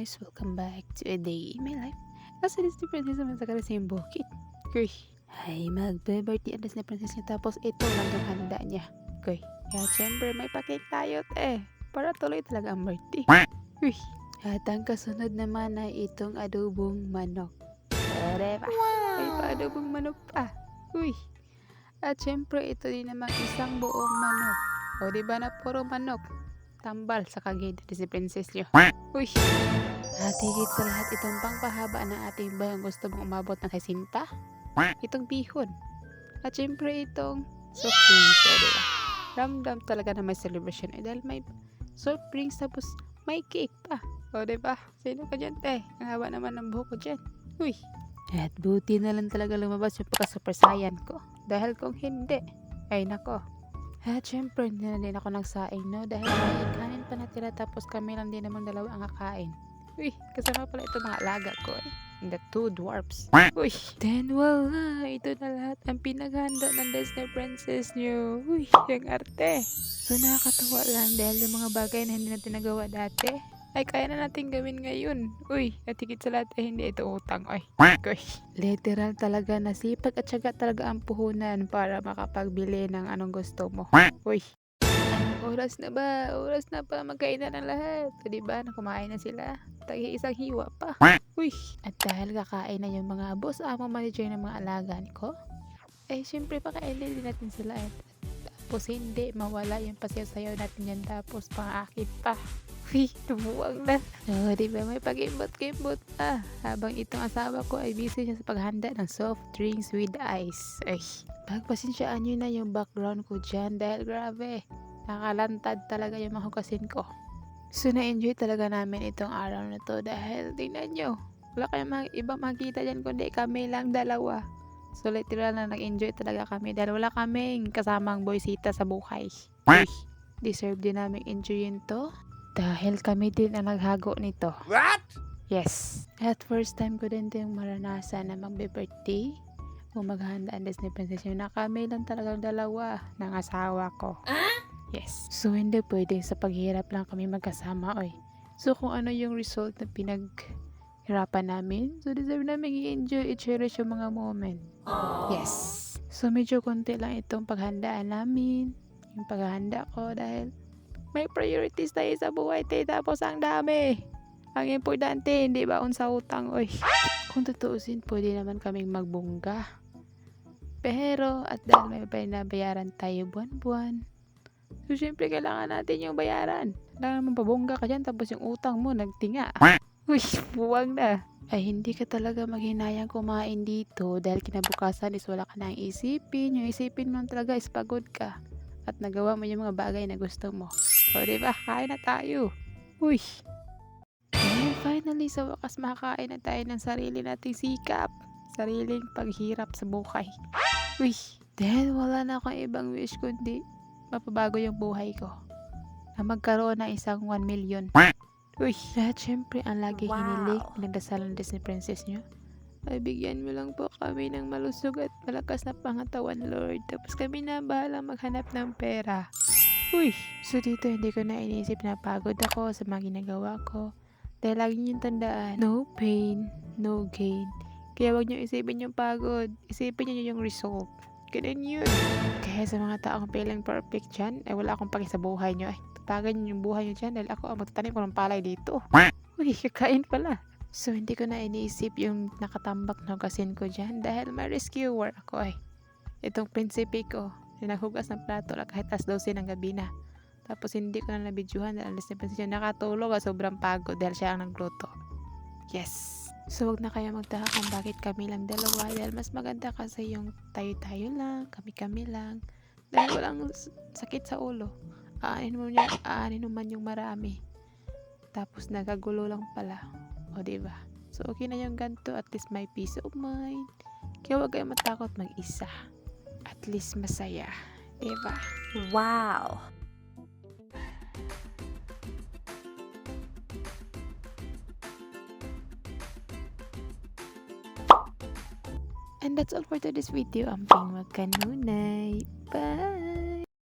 guys, welcome back to a day in my life. As it is the princess naman sa karising bukid. Kuy, ay magbe-birthday address na princess niya tapos ito lang yung handa niya. Kuy, kaya syempre may pa-cake tayo para tuloy talaga ang birthday. Kuy, at ang kasunod naman ay itong adobong manok. Ere ba? May pa-adobong manok pa. Uy, at syempre ito din naman isang buong manok. O diba na puro manok? Tambal sa kagid si princess nyo. Uy! At higit sa lahat itong pangpahaba ng ating bayang gusto mong umabot ng 60. Itong bihon. At syempre itong soft drinks. O diba? Ramdam talaga na may celebration. Dahil may soft drinks tapos may cake pa. O diba? Sino ka dyan Ang haba naman ng buhok ko dyan. Uy! At buti na lang talaga lumabas yung pagka-super saiyan ko. Dahil kung hindi, ay nako. At syempre, hindi na din ako nagsaing, no? Dahil may kanin pa natira tapos kami lang din naman dalawa ang kakain. Uy, kasama pala ito mga alaga ko The two dwarfs. Uy, then wala. Ito na lahat ang pinaghanda ng Disney princess nyo. Uy, yung arte. So nakakatawa lang dahil yung mga bagay na hindi natin nagawa dati ay kaya na natin gawin ngayon. Uy, at higit sa lahat ay hindi ito utang. Uy, literal talaga na sipag at syaga talaga ang puhunan para makapagbili ng anong gusto mo. Uy, oras na ba? Oras na pa magkainan ng lahat. O diba, kumain na sila. Tagi isang hiwa pa. Uy, at dahil kakain na yung mga boss, manager ng mga alagaan ko, syempre pakainin din natin sila. Tapos hindi mawala yung pasayaw-sayaw natin yan. Tapos pang-akit pa. Uy, lumuwag na. Diba may pag-imbot-gimbot pa. Habang itong asawa ko ay busy siya sa paghanda ng soft drinks with ice. Pagpasensyaan nyo na yung background ko dyan dahil grabe, nakalantad talaga yung mga hugasin ko. So na-enjoy talaga namin itong araw na to dahil tingnan nyo, wala kayong ibang makita dyan kundi kami lang dalawa. So literal na nag-enjoy talaga kami dahil wala kaming kasamang boysita sa buhay. Uy, deserve din namin enjoyin to. Dahil kami din ang naghago nito. What? Yes. At first time ko din yung maranasan na magbe-birthday o maghahanda ang Disney princess yun na kami lang talagang dalawa ng asawa ko. Yes. So hindi pwede sa paghirap lang kami magkasama. So kung ano yung result na pinaghirapan namin, so deserve namin i-enjoy, i-cherish yung mga moment. Yes. So medyo konti lang itong paghandaan namin. Yung paghahanda ko dahil may priorities tayo sa buhay, tapos ang dami. Ang importante, hindi ba sa utang, Kung tutuusin, pwede naman kaming magbungga. Pero, at dahil may pinabayaran tayo buwan-buwan, so syempre kailangan natin yung bayaran. Kailangan mong pabungga ka dyan, tapos yung utang mo, nagtinga. Uy, buwang na. Ay, hindi ka talaga maghinayang kumain dito dahil kinabukasan is wala ka nang isipin. Yung isipin mo talaga is pagod ka. At nagawa mo yung mga bagay na gusto mo. O diba, kain na tayo. Uy. And finally, sa wakas makakain na tayo ng sarili nating sikap. Sariling paghirap sa buhay. Uy. Then, wala na akong ibang wish kundi mapabago yung buhay ko. Na magkaroon ng isang 1 million. Uy. At syempre, ang lagi hiniling, pinagdasal ng Disney princess nyo. Ay bigyan mo lang po kami ng malusog at malakas na pangatawan, Lord. Tapos kami na bahala maghanap ng pera. Uy, so dito hindi ko na inisip na pagod ako sa mga ginagawa ko. Dahil lagi niyong tandaan, no pain, no gain. Kaya wag niyo isipin yung pagod, isipin niyo yung result. Ganun yun. Kaya sa mga taong feeling perfect dyan, wala akong paki sa buhay niyo. Tatagan niyo yung buhay niyo dyan dahil ako ang magtatanim ko ng palay dito. Uy, kakain pala. So, hindi ko na iniisip yung nakatambak na hugasin ko dyan dahil may rescuer ako Itong prinsipe ko, naghugas ng plato lang kahit 12 ng gabi na. Tapos hindi ko na nabidyuhan dahil alas na prinsesya nakatulog sobrang pagod dahil siya ang nagluto. Yes! So, wag na kaya magtaka kung bakit kami lang dalawa dahil mas maganda kasi yung tayo-tayo lang, kami-kami lang. Dahil walang sakit sa ulo. Aanin mo man yung marami. Tapos nagagulo lang pala. O diba? So okay na yung ganito, at least may peace of mind. Kaya huwag kayong matakot mag-isa. At least masaya. Diba? Wow. And that's all for today's video. Amping magkanunay. Bye!